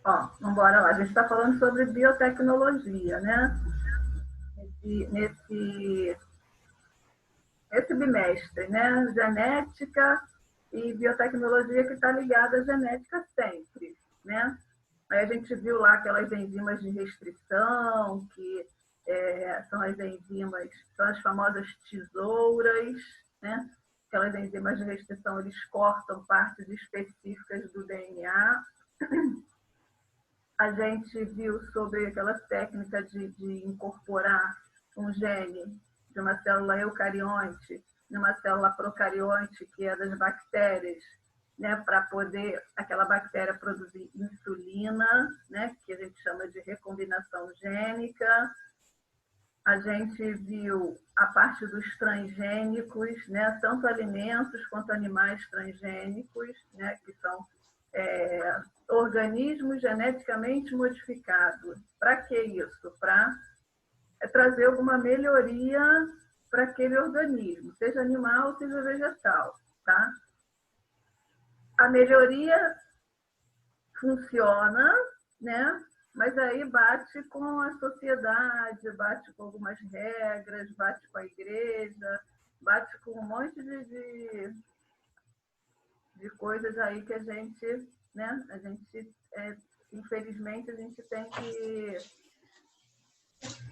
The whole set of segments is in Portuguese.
Ó, vamos embora lá. A gente está falando sobre biotecnologia, né? Nesse bimestre, né? Genética e biotecnologia que está ligada à genética sempre, né? Aí a gente viu lá aquelas enzimas de restrição, que são as enzimas, são as famosas tesouras, né? Aquelas enzimas de restrição, eles cortam partes específicas do DNA. A gente viu sobre aquela técnica de incorporar um gene de uma célula eucarionte numa célula procarionte, que é das bactérias, né, para poder aquela bactéria produzir insulina, né, que a gente chama de recombinação gênica. A gente viu a parte dos transgênicos, né, tanto alimentos quanto animais transgênicos, né, que são organismos geneticamente modificados. Para que isso? Para trazer alguma melhoria para aquele organismo, seja animal, seja vegetal, tá? A melhoria funciona, né? Mas aí bate com a sociedade, bate com algumas regras, bate com a igreja, bate com um monte de coisas aí que a gente, né? A gente, infelizmente, a gente tem que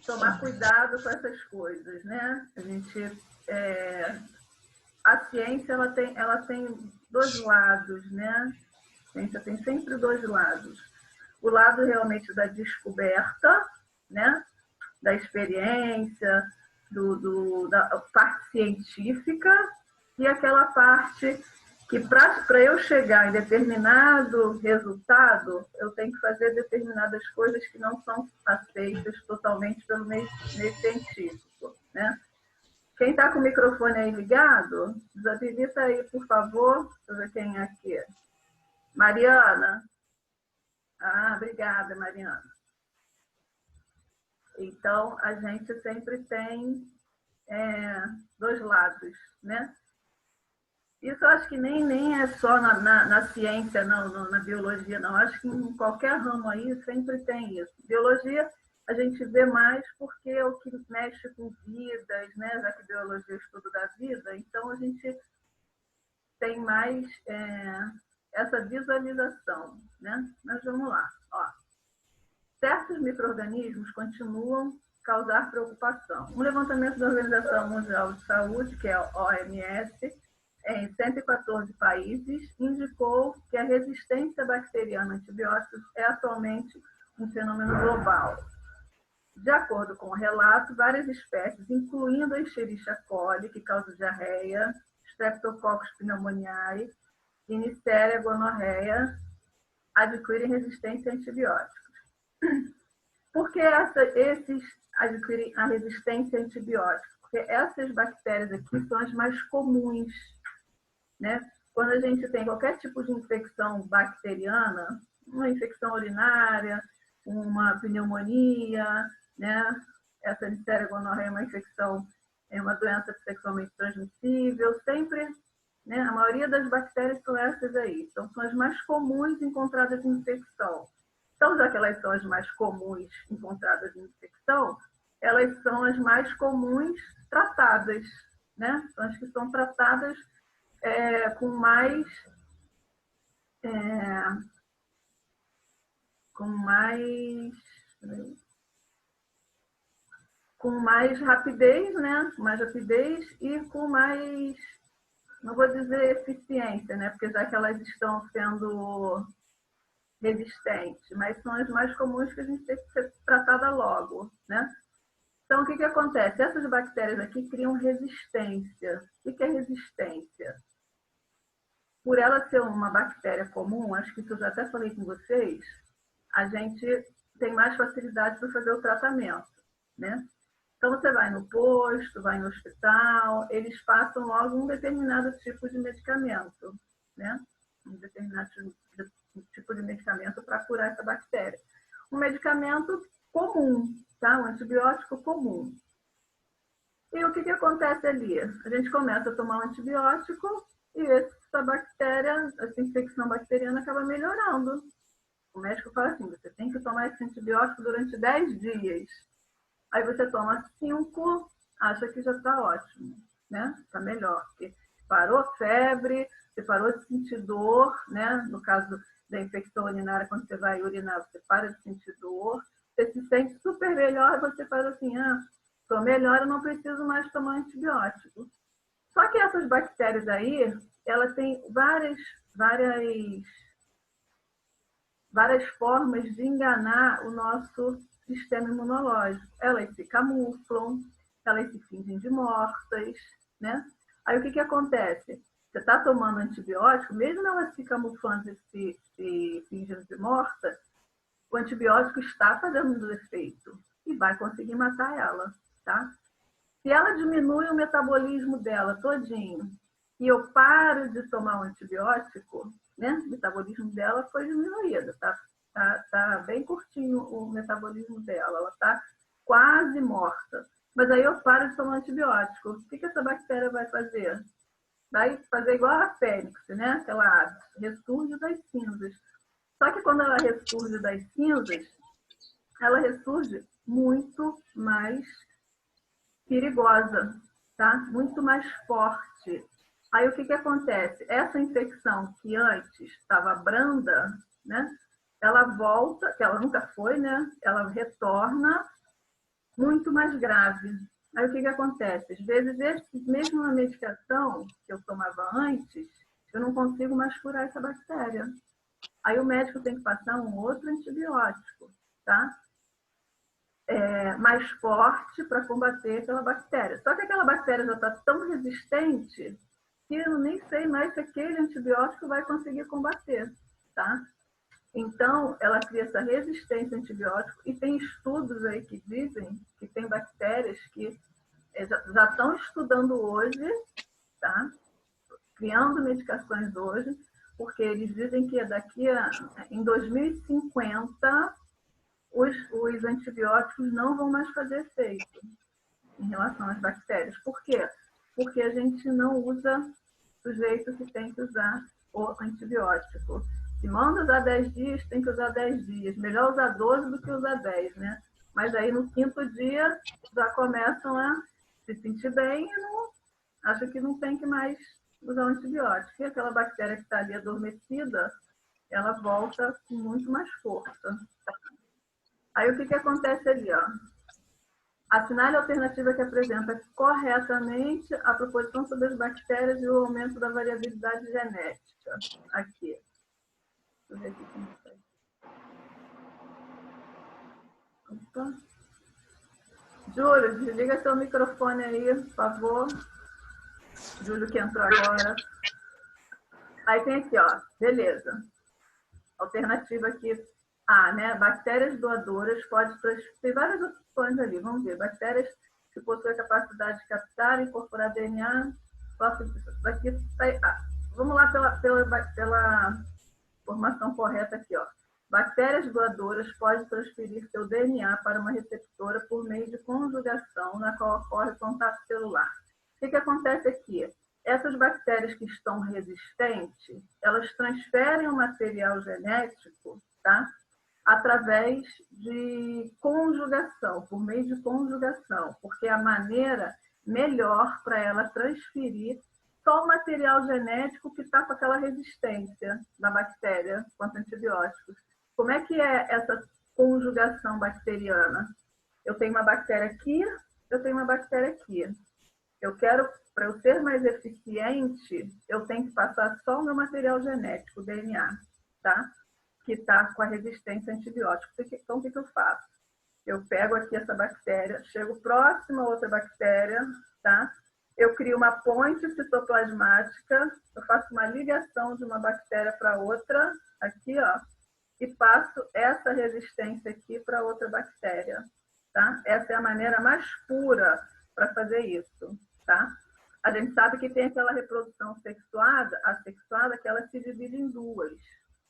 tomar cuidado com essas coisas, né? A gente, a ciência ela tem dois lados, né? A ciência tem sempre dois lados. O lado realmente da descoberta, né? Da experiência, da parte científica, e aquela parte que para eu chegar em determinado resultado, eu tenho que fazer determinadas coisas que não são aceitas totalmente pelo meio científico, né? Quem está com o microfone aí ligado, desabilita aí, por favor. Deixa eu ver quem é aqui. Mariana. Ah, obrigada, Mariana. Então, a gente sempre tem dois lados, né? Isso eu acho que nem é só na ciência, não, na biologia, não. Acho que em qualquer ramo aí sempre tem isso. Biologia a gente vê mais porque é o que mexe com vidas, né? Já que biologia é o estudo da vida, então a gente tem mais essa visualização, né? Mas vamos lá. Ó. Certos micro-organismos continuam a causar preocupação. Um levantamento da Organização Mundial de Saúde, que é a OMS, em 114 países, indicou que a resistência bacteriana a antibióticos é atualmente um fenômeno global. De acordo com o relato, várias espécies, incluindo a Escherichia coli, que causa diarreia, Streptococcus pneumoniae e Neisseria gonorrhea, adquirem resistência a antibióticos. Por que esses adquirem a resistência a antibióticos? Porque essas bactérias aqui são as mais comuns, né? Quando a gente tem qualquer tipo de infecção bacteriana, uma infecção urinária, uma pneumonia, né? Essa Neisseria gonorrhea é uma infecção, é uma doença sexualmente transmissível, sempre, né? A maioria das bactérias são essas aí, então são as mais comuns encontradas em infecção. Então, já que elas são as mais comuns encontradas em infecção, elas são as mais comuns tratadas, né? São as que são tratadas com mais com mais com mais rapidez, né? Mais rapidez e com mais, não vou dizer eficiência, né? Porque já que elas estão sendo resistentes, mas são as mais comuns que a gente tem que ser tratada logo, né? Então, o que acontece? Essas bactérias aqui criam resistência. O que é resistência? Por ela ser uma bactéria comum, acho que isso eu já até falei com vocês, a gente tem mais facilidade para fazer o tratamento, né? Então, você vai no posto, vai no hospital, eles passam logo um determinado tipo de medicamento, né? Um determinado tipo de medicamento para curar essa bactéria. Um medicamento comum, tá? Um antibiótico comum. E o que acontece ali? A gente começa a tomar um antibiótico e essa bactéria, essa infecção bacteriana acaba melhorando. O médico fala assim, você tem que tomar esse antibiótico durante 10 dias. Aí você toma 5, acha que já está ótimo, né? Está melhor. Porque parou a febre, você parou de sentir dor, né? No caso da infecção urinária, quando você vai urinar, você para de sentir dor, você se sente super melhor, você fala assim, estou melhor, eu não preciso mais tomar antibiótico. Só que essas bactérias aí, elas têm várias formas de enganar o nosso sistema imunológico. Elas se camuflam, elas se fingem de mortas, né? Aí o que acontece? Você está tomando antibiótico, mesmo elas se camuflando e se fingindo de morta, o antibiótico está fazendo efeito e vai conseguir matar ela, tá? Se ela diminui o metabolismo dela todinho e eu paro de tomar o antibiótico, né? O metabolismo dela foi diminuído, tá bem curtinho o metabolismo dela, ela tá quase morta. Mas aí eu paro de tomar antibiótico. O que essa bactéria vai fazer? Vai fazer igual a fênix, né? Ela ressurge das cinzas. Só que quando ela ressurge das cinzas, ela ressurge muito mais perigosa, tá? Muito mais forte. Aí o que acontece? Essa infecção que antes estava branda, né? Ela volta, que ela nunca foi, né? Ela retorna muito mais grave. Aí o que acontece? Às vezes, mesmo a medicação que eu tomava antes, eu não consigo mais curar essa bactéria. Aí o médico tem que passar um outro antibiótico, tá? Mais forte para combater aquela bactéria. Só que aquela bactéria já está tão resistente que eu nem sei mais se aquele antibiótico vai conseguir combater, tá? Então, ela cria essa resistência a antibiótico e tem estudos aí que dizem que tem bactérias que já estão estudando hoje, tá? Criando medicações hoje, porque eles dizem que em 2050 os antibióticos não vão mais fazer efeito em relação às bactérias. Por quê? Porque a gente não usa do jeito que tem que usar o antibiótico. Se manda usar 10 dias, tem que usar 10 dias. Melhor usar 12 do que usar 10, né? Mas aí no 5º dia já começam a se sentir bem e acham que não tem que mais usar o antibiótico. E aquela bactéria que está ali adormecida, ela volta com muito mais força. Aí o que acontece ali, ó? Assinale a alternativa que apresenta corretamente a proposição sobre as bactérias e o aumento da variabilidade genética. Aqui. Deixa eu ver aqui como está. Opa. Júlio, desliga seu microfone aí, por favor. Júlio que entrou agora. Aí tem aqui, ó. Beleza. Alternativa aqui. Né? Bactérias doadoras pode transferir. Tem várias opções ali, vamos ver. Bactérias que possuem a capacidade de captar e incorporar DNA. Aqui, vamos lá pela formação correta aqui, ó. Bactérias doadoras podem transferir seu DNA para uma receptora por meio de conjugação, na qual ocorre contato celular. O que acontece aqui? Essas bactérias que estão resistentes, elas transferem o material genético, tá? Através de conjugação, por meio de conjugação, porque é a maneira melhor para ela transferir só o material genético que está com aquela resistência da bactéria contra antibióticos. Como é que é essa conjugação bacteriana? Eu tenho uma bactéria aqui, eu tenho uma bactéria aqui. Para eu ser mais eficiente, eu tenho que passar só o meu material genético, o DNA, tá? Que está com a resistência a antibiótico. Então, o que eu faço? Eu pego aqui essa bactéria, chego próximo a outra bactéria, tá? Eu crio uma ponte citoplasmática, eu faço uma ligação de uma bactéria para outra, aqui, ó, e passo essa resistência aqui para outra bactéria, tá? Essa é a maneira mais pura para fazer isso, tá? A gente sabe que tem aquela reprodução assexuada, que ela se divide em duas,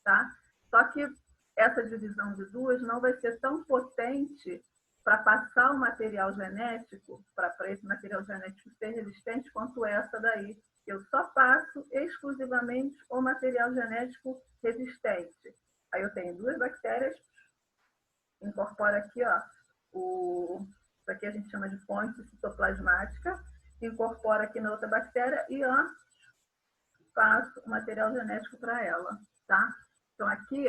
tá? Só que essa divisão de duas não vai ser tão potente para passar o material genético, para esse material genético ser resistente, quanto essa daí. Eu só passo exclusivamente o material genético resistente. Aí eu tenho duas bactérias, incorpora aqui, ó, isso aqui a gente chama de ponte citoplasmática, incorpora aqui na outra bactéria e, ó, faço o material genético para ela, tá? Então, aqui,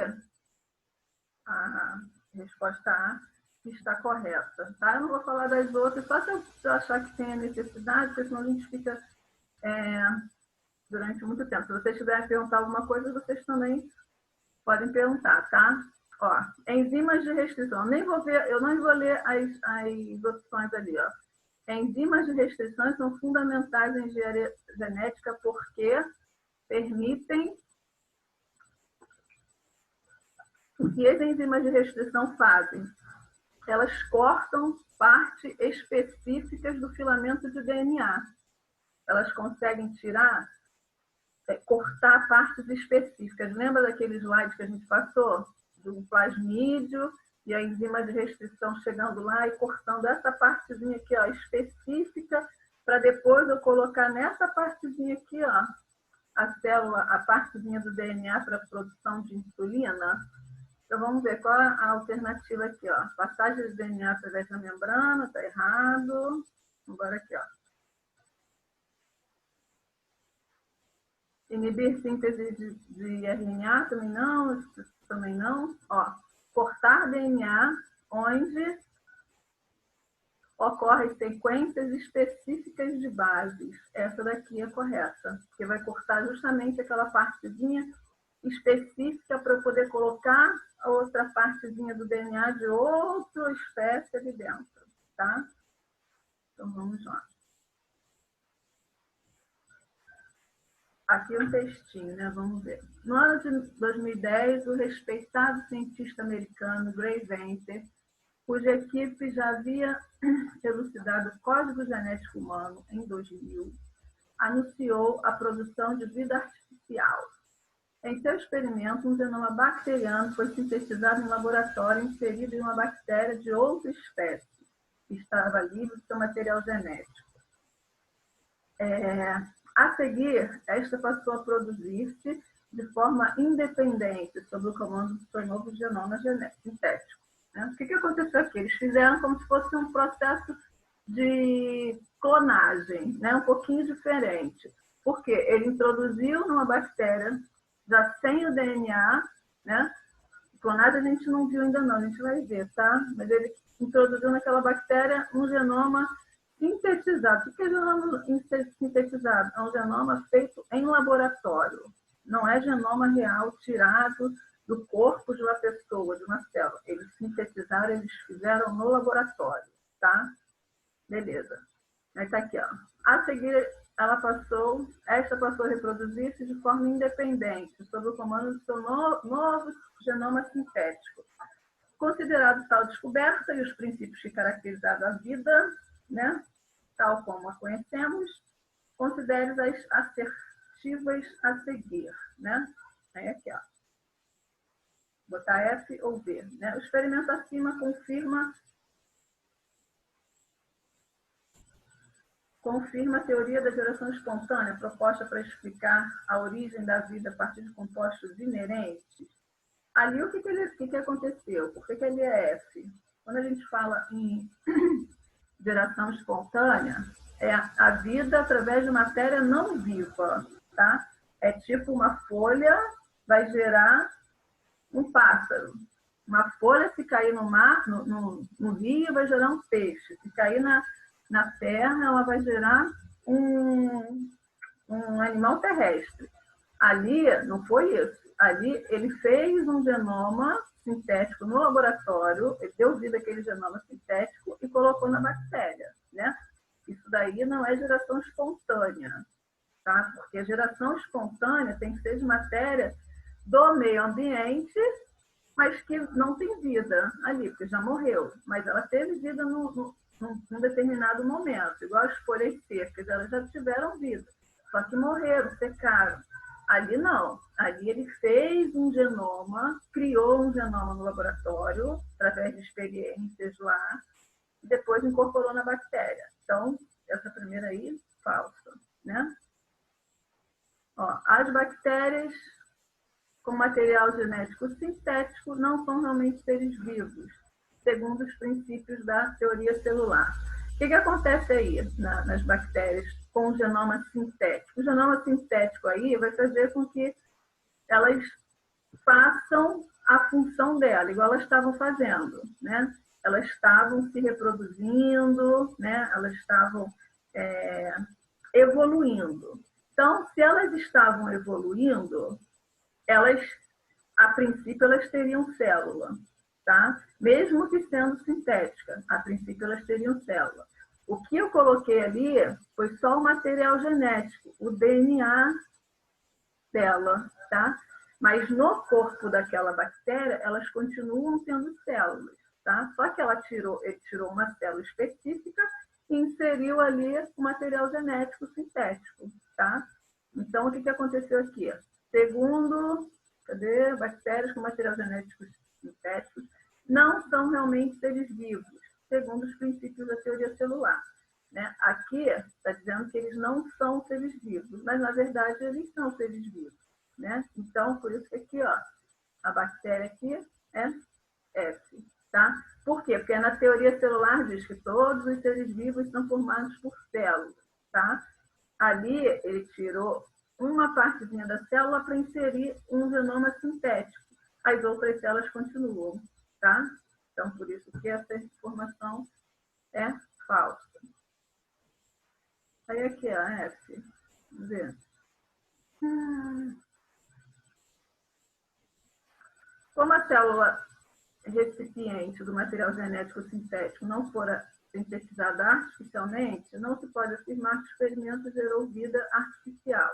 a resposta A está correta, tá? Eu não vou falar das outras, só se eu achar que tem a necessidade, porque senão a gente fica durante muito tempo. Se vocês tiverem perguntar alguma coisa, vocês também podem perguntar, tá? Ó, enzimas de restrição. Eu não vou ler as opções ali, ó. Enzimas de restrição são fundamentais em engenharia genética porque permitem... O que as enzimas de restrição fazem? Elas cortam partes específicas do filamento de DNA. Elas conseguem cortar partes específicas. Lembra daquele slide que a gente passou? Do plasmídio e a enzima de restrição chegando lá e cortando essa partezinha aqui, ó, específica, para depois eu colocar nessa partezinha aqui, ó, a célula, a partezinha do DNA para a produção de insulina. Então, vamos ver qual é a alternativa aqui, ó. Passagem de DNA através da membrana, está errado. Agora aqui, ó. Inibir síntese de RNA, também não. Ó, cortar DNA, onde ocorrem sequências específicas de bases. Essa daqui é correta, porque vai cortar justamente aquela partezinha específica para eu poder colocar a outra partezinha do DNA de outra espécie ali dentro, tá? Então, vamos lá. Aqui um textinho, né? Vamos ver. No ano de 2010, o respeitado cientista americano Gray Venter, cuja equipe já havia elucidado o código genético humano em 2000, anunciou a produção de vida artificial. Em seu experimento, um genoma bacteriano foi sintetizado em laboratório inserido em uma bactéria de outra espécie, que estava livre de seu material genético. A seguir, esta passou a produzir-se de forma independente sob o comando do seu novo genoma sintético. O que aconteceu aqui? Eles fizeram como se fosse um processo de clonagem, né? Um pouquinho diferente. Por quê? Ele introduziu numa bactéria, já sem o DNA, né? Clonagem a gente não viu ainda não, a gente vai ver, tá? Mas ele introduziu naquela bactéria um genoma sintetizado. O que é genoma sintetizado? É um genoma feito em laboratório. Não é genoma real tirado do corpo de uma pessoa, de uma célula. Eles sintetizaram, eles fizeram no laboratório, tá? Beleza. Aí tá aqui, ó. A seguir, esta passou a reproduzir-se de forma independente, sob o comando do seu novo genoma sintético. Considerado tal descoberta e os princípios que caracterizaram a vida, né, tal como a conhecemos, considere as assertivas a seguir, né? Aí aqui, ó. Botar F ou V, né? O experimento acima confirma a teoria da geração espontânea proposta para explicar a origem da vida a partir de compostos inerentes. Ali, o que aconteceu? Por que ali é F? Quando a gente fala em geração espontânea, é a vida através de matéria não viva, tá? É tipo uma folha vai gerar um pássaro. Uma folha, se cair no mar, no rio, vai gerar um peixe. Se cair na terra, ela vai gerar um animal terrestre. Ali, não foi isso. Ali, ele fez um genoma sintético no laboratório, ele deu vida àquele genoma sintético e colocou na bactéria, né? Isso daí não é geração espontânea, tá? Porque a geração espontânea tem que ser de matéria do meio ambiente, mas que não tem vida ali, porque já morreu. Mas ela teve vida num determinado momento, igual as folhas secas, elas já tiveram vida, só que morreram, secaram. Ali não, ali ele fez um genoma, criou um genoma no laboratório, através de experiências lá, e depois incorporou na bactéria. Então, essa primeira aí, falsa, né? Ó, as bactérias com material genético sintético não são realmente seres vivos, segundo os princípios da teoria celular. O que acontece aí nas bactérias com o genoma sintético? O genoma sintético aí vai fazer com que elas façam a função dela, igual elas estavam fazendo, né? Elas estavam se reproduzindo, né? Elas estavam evoluindo. Então, se elas estavam evoluindo, elas, a princípio, elas teriam célula, tá? Mesmo que sendo sintética, a princípio elas teriam célula. O que eu coloquei ali foi só o material genético, o DNA dela, tá? Mas no corpo daquela bactéria, elas continuam tendo células, tá? Só que ele tirou uma célula específica e inseriu ali o material genético sintético, tá? Então, o que aconteceu aqui? Segundo, bactérias com material genético sintético não são realmente seres vivos, segundo os princípios da teoria celular. Né? Aqui está dizendo que eles não são seres vivos, mas na verdade eles são seres vivos. Né? Então, por isso que aqui, ó, a bactéria aqui é F. Tá? Por quê? Porque na teoria celular diz que todos os seres vivos são formados por células. Tá? Ali ele tirou uma partezinha da célula para inserir um genoma sintético. As outras células continuam. Tá? Então, por isso que essa informação é falsa. Aí aqui, ó, F. Vamos ver. Como a célula recipiente do material genético sintético não fora sintetizada artificialmente, não se pode afirmar que o experimento gerou vida artificial.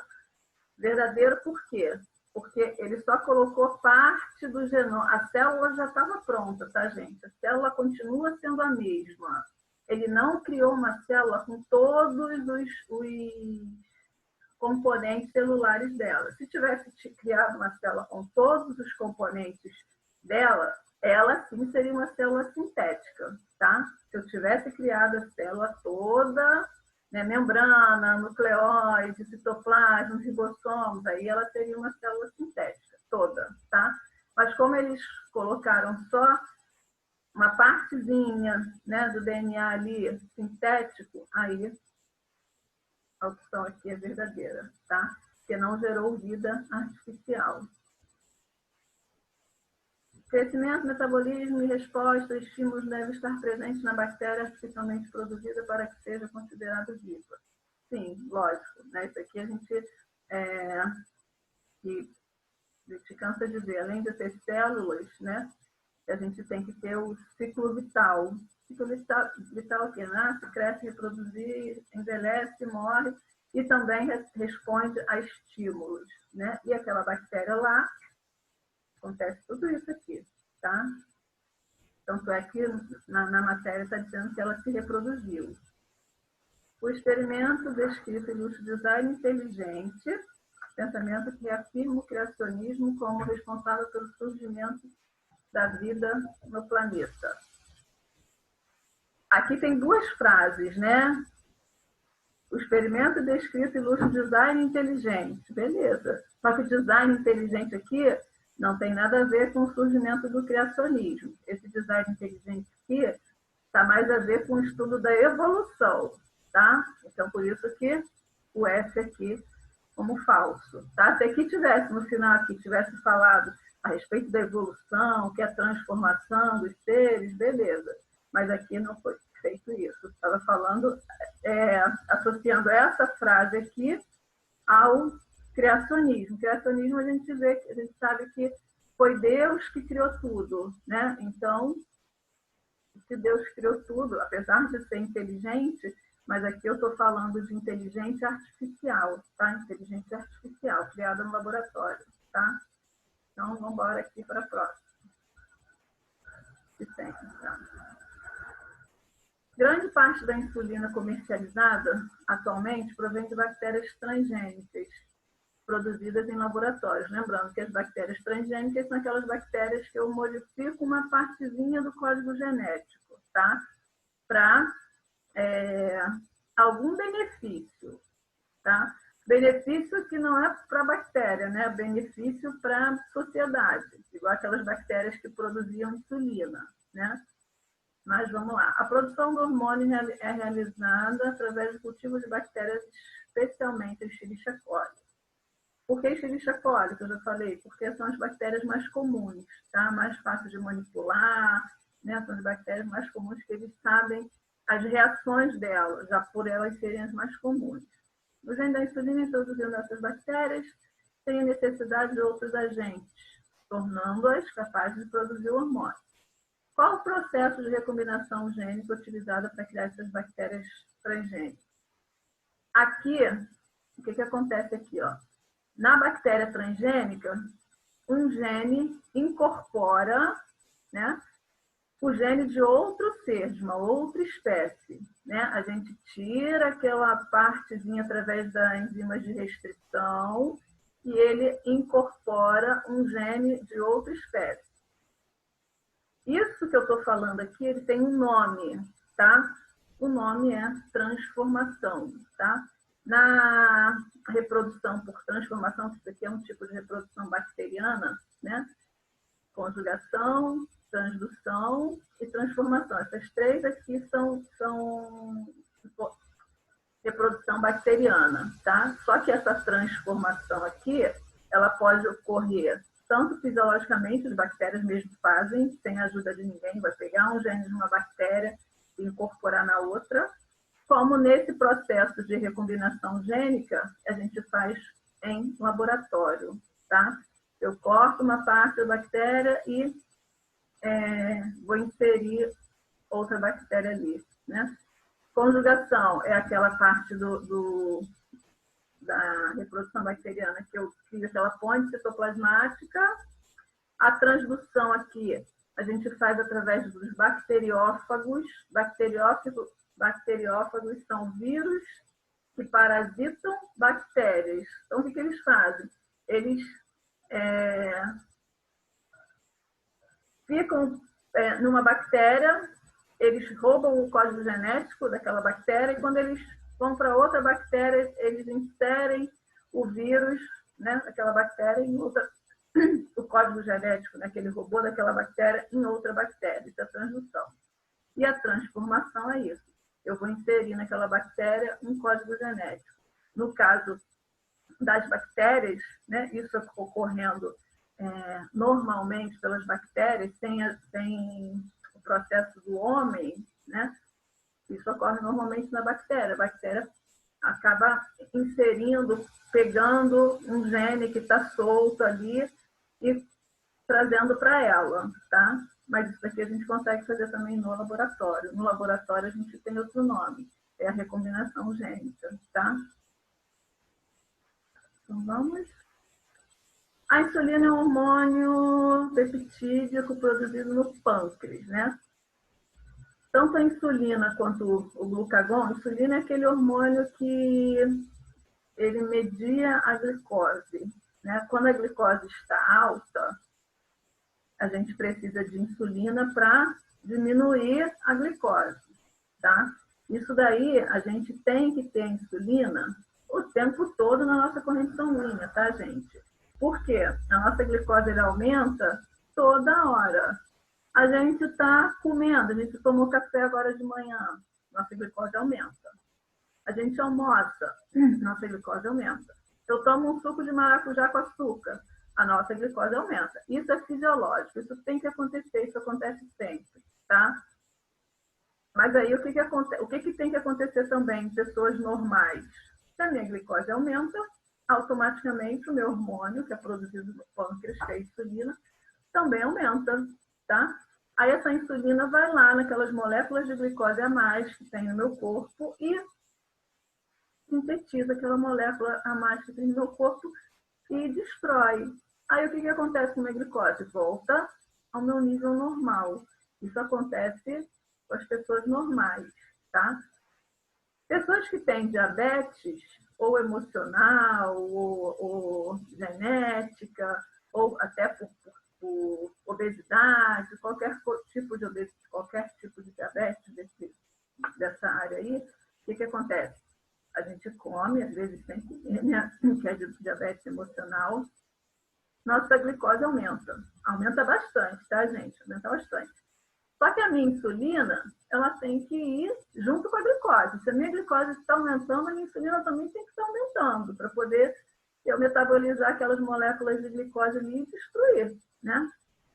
Verdadeiro por quê? Porque ele só colocou parte do genoma. A célula já estava pronta, tá, gente? A célula continua sendo a mesma. Ele não criou uma célula com todos os componentes celulares dela. Se tivesse criado uma célula com todos os componentes dela, ela sim seria uma célula sintética, tá? Se eu tivesse criado a célula toda, né, membrana, nucleóide, citoplasma, ribossomos, aí ela seria uma célula sintética toda, tá? Mas como eles colocaram só uma partezinha, né, do DNA ali sintético, aí a opção aqui é verdadeira, tá? Porque não gerou vida artificial. Crescimento, metabolismo e resposta, estímulos devem estar presentes na bactéria artificialmente produzida para que seja considerada viva. Sim, lógico. Né? Isso aqui a gente cansa de ver. Além de ter células, né? A gente tem que ter o ciclo vital. O ciclo vital que nasce, cresce, reproduzir, envelhece, morre e também responde a estímulos. Né? E aquela bactéria lá, acontece tudo isso aqui, tá? Tanto é que na matéria está dizendo que ela se reproduziu. O experimento descrito ilustra o design inteligente, pensamento que reafirma o criacionismo como responsável pelo surgimento da vida no planeta. Aqui tem duas frases, né? O experimento descrito ilustra o design inteligente. Beleza. Só que o design inteligente aqui não tem nada a ver com o surgimento do criacionismo. Esse design inteligente aqui está mais a ver com o estudo da evolução, tá? Então, por isso que o F aqui como falso, tá? Se aqui tivesse, no final aqui, tivesse falado a respeito da evolução, que é a transformação dos seres, beleza. Mas aqui não foi feito isso. Estava falando, associando essa frase aqui ao criacionismo. Criacionismo a gente sabe que foi Deus que criou tudo, né? Então, se Deus criou tudo, apesar de ser inteligente, mas aqui eu estou falando de inteligência artificial, tá? Inteligência artificial, criada no laboratório, tá? Então, vamos embora aqui para a próxima. Grande parte da insulina comercializada atualmente provém de bactérias transgênicas, produzidas em laboratórios. Lembrando que as bactérias transgênicas são aquelas bactérias que eu modifico uma partezinha do código genético, tá? Para algum benefício, tá? Benefício que não é para a bactéria, né? Benefício para a sociedade, igual aquelas bactérias que produziam insulina, né? Mas vamos lá. A produção do hormônio é realizada através do cultivo de bactérias, especialmente Escherichia coli. Por que Escherichia coli, que eu já falei? Porque são as bactérias mais comuns, tá? Mais fáceis de manipular, né? São as bactérias mais comuns que eles sabem as reações delas, já por elas serem as mais comuns. O gene da insulina introduzindo essas bactérias sem a necessidade de outros agentes, tornando-as capazes de produzir o hormônio. Qual o processo de recombinação gênica utilizado para criar essas bactérias transgênicas? Aqui, o que acontece aqui? Ó? Na bactéria transgênica, um gene incorpora, né, o gene de outro ser, de uma outra espécie. Né? A gente tira aquela partezinha através das enzimas de restrição e ele incorpora um gene de outra espécie. Isso que eu estou falando aqui, ele tem um nome, tá? O nome é transformação, tá? Na reprodução por transformação, que isso aqui é um tipo de reprodução bacteriana, né? Conjugação, transdução e transformação. Essas três aqui são reprodução bacteriana, tá? Só que essa transformação aqui, ela pode ocorrer tanto fisiologicamente, as bactérias mesmo fazem, sem a ajuda de ninguém, vai pegar um gene de uma bactéria e incorporar na outra, como nesse processo de recombinação gênica, a gente faz em laboratório, tá? Eu corto uma parte da bactéria e vou inserir outra bactéria ali, né? Conjugação é aquela parte da reprodução bacteriana que eu fiz aquela ponte citoplasmática. A transdução aqui a gente faz através dos bacteriófagos. Bacteriófagos são vírus que parasitam bactérias. Então, o que eles fazem? Eles ficam numa bactéria, eles roubam o código genético daquela bactéria e quando eles vão para outra bactéria, eles inserem o vírus, né, daquela bactéria em outra, o código genético, né, que ele roubou daquela bactéria em outra bactéria. Isso é a transdução. E a transformação é isso. Eu vou inserir naquela bactéria um código genético. No caso das bactérias, né, isso ocorrendo normalmente pelas bactérias, sem o processo do homem, né, isso ocorre normalmente na bactéria. A bactéria acaba inserindo, pegando um gene que está solto ali e trazendo para ela, tá? Mas isso aqui a gente consegue fazer também no laboratório. No laboratório a gente tem outro nome, é a recombinação gênica, tá? Então vamos. A insulina é um hormônio peptídico produzido no pâncreas, né? Tanto a insulina quanto o glucagon, a insulina é aquele hormônio que ele media a glicose, né? Quando a glicose está alta, a gente precisa de insulina para diminuir a glicose, tá? Isso daí, a gente tem que ter insulina o tempo todo na nossa corrente sanguínea, tá, gente? Por quê? A nossa glicose aumenta toda hora. A gente está comendo, a gente tomou café agora de manhã, nossa glicose aumenta. A gente almoça, nossa glicose aumenta. Eu tomo um suco de maracujá com açúcar, a nossa glicose aumenta. Isso é fisiológico, isso tem que acontecer, isso acontece sempre, tá? Mas aí o que tem que acontecer também em pessoas normais? Se a minha glicose aumenta, automaticamente o meu hormônio, que é produzido no pâncreas, que é a insulina, também aumenta, tá? Aí essa insulina vai lá naquelas moléculas de glicose a mais que tem no meu corpo e sintetiza aquela molécula a mais que tem no meu corpo e destrói. Aí o que acontece com a minha glicose? Volta ao meu nível normal. Isso acontece com as pessoas normais, tá? Pessoas que têm diabetes, ou emocional, ou genética, ou até por obesidade, qualquer tipo de obesidade, qualquer tipo de diabetes dessa área aí, o que acontece? A gente come, às vezes sem comer, né? Que é de diabetes emocional, nossa glicose aumenta. Aumenta bastante, tá, gente? Aumenta bastante. Só que a minha insulina, ela tem que ir junto com a glicose. Se a minha glicose está aumentando, a minha insulina também tem que estar aumentando, para poder eu metabolizar aquelas moléculas de glicose ali e destruir, né?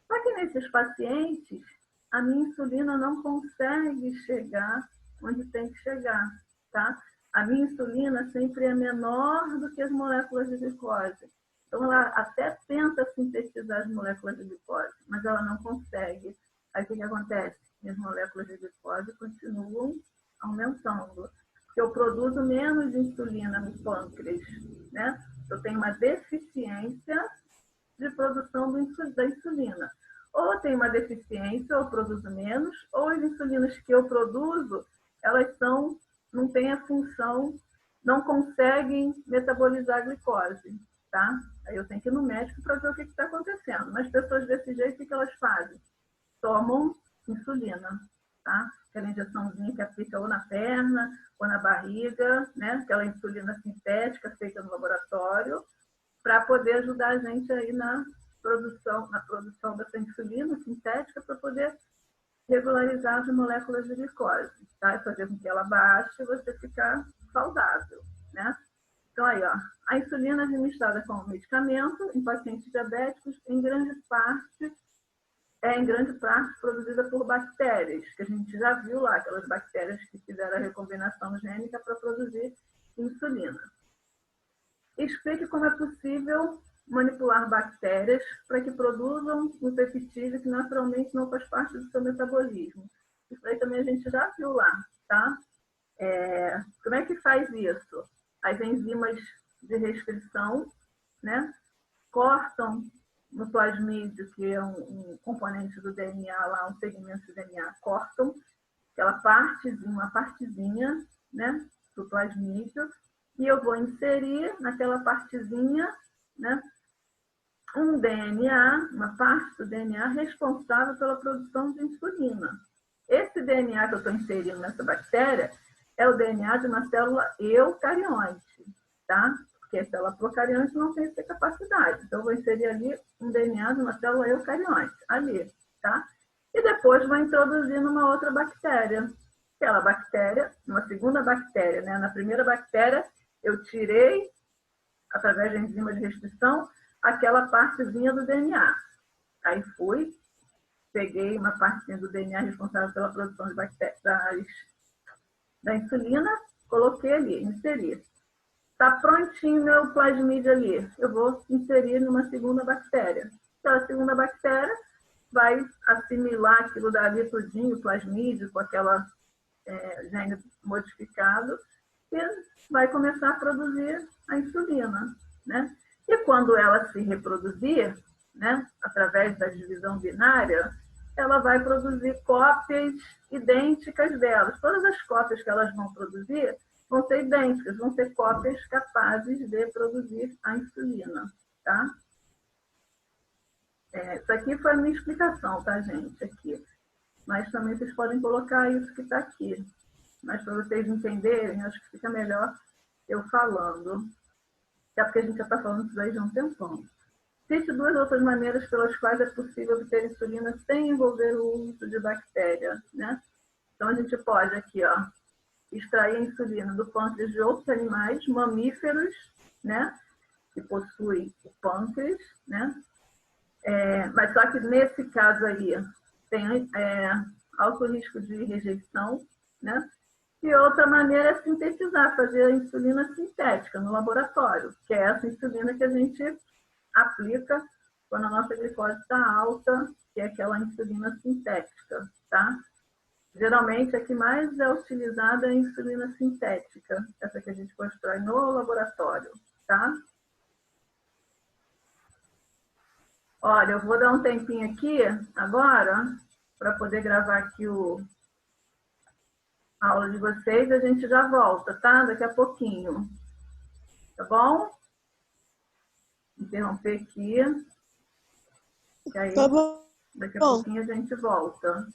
Só que nesses pacientes, a minha insulina não consegue chegar onde tem que chegar, tá? A minha insulina sempre é menor do que as moléculas de glicose. Então, ela até tenta sintetizar as moléculas de glicose, mas ela não consegue. Aí, o que acontece? As moléculas de glicose continuam aumentando, porque eu produzo menos insulina no pâncreas, né? Eu tenho uma deficiência de produção da insulina. Ou tem uma deficiência, ou produzo menos, ou as insulinas que eu produzo, elas não têm a função, não conseguem metabolizar a glicose, tá? Aí eu tenho que ir no médico para ver o que está acontecendo. Mas pessoas desse jeito, o que elas fazem? Tomam insulina, tá? Aquela injeçãozinha que aplica ou na perna, ou na barriga, né? Aquela insulina sintética feita no laboratório, para poder ajudar a gente aí na produção dessa insulina sintética, para poder regularizar as moléculas de glicose, tá? E fazer com que ela baixe e você ficar saudável, né? Então, aí, ó, a insulina administrada como medicamento em pacientes diabéticos, em grande parte produzida por bactérias, que a gente já viu lá, aquelas bactérias que fizeram a recombinação gênica para produzir insulina. Explique como é possível manipular bactérias para que produzam um peptídeo que naturalmente não faz parte do seu metabolismo. Isso aí também a gente já viu lá, tá? Como é que faz isso? As enzimas de restrição, né, cortam no plasmídio, que é um componente do DNA lá, um segmento do DNA, cortam aquela partezinha, uma partezinha, né, do plasmídio, e eu vou inserir naquela partezinha, né, um DNA, uma parte do DNA responsável pela produção de insulina. Esse DNA que eu estou inserindo nessa bactéria é o DNA de uma célula eucarionte, tá? Porque a célula procarionte não tem essa capacidade. Então, eu vou inserir ali um DNA de uma célula eucarionte, ali, tá? E depois vou introduzir numa outra bactéria. Aquela bactéria, uma segunda bactéria, né? Na primeira bactéria, eu tirei, através da enzima de restrição, aquela partezinha do DNA. Aí fui, peguei uma partezinha do DNA responsável pela produção de bactérias, da insulina, coloquei ali, inseri. Está prontinho meu plasmídio ali. Eu vou inserir numa segunda bactéria. Aquela segunda bactéria vai assimilar aquilo dali tudinho, o plasmídio, com aquela gene modificado, e vai começar a produzir a insulina, né? E quando ela se reproduzir, né, através da divisão binária, ela vai produzir cópias idênticas delas. Todas as cópias que elas vão produzir vão ser idênticas, vão ser cópias capazes de produzir a insulina, tá? Isso aqui foi a minha explicação, tá, gente? Aqui. Mas também vocês podem colocar isso que está aqui. Mas para vocês entenderem, acho que fica melhor eu falando. Até porque a gente já está falando isso aí de um tempão. Existem duas outras maneiras pelas quais é possível obter insulina sem envolver o uso de bactéria, né? Então, a gente pode aqui, ó, extrair a insulina do pâncreas de outros animais, mamíferos, né? Que possuem o pâncreas, né? Mas só que nesse caso aí tem alto risco de rejeição, né? E outra maneira é sintetizar, fazer a insulina sintética no laboratório, que é essa insulina que a gente aplica quando a nossa glicose está alta, que é aquela insulina sintética, tá? Geralmente, a que mais é utilizada é a insulina sintética, essa que a gente constrói no laboratório, tá? Olha, eu vou dar um tempinho aqui agora para poder gravar aqui a aula de vocês e a gente já volta, tá? Daqui a pouquinho. Tá bom? Interromper aqui. E aí, Tá bom. daqui a pouquinho a gente volta.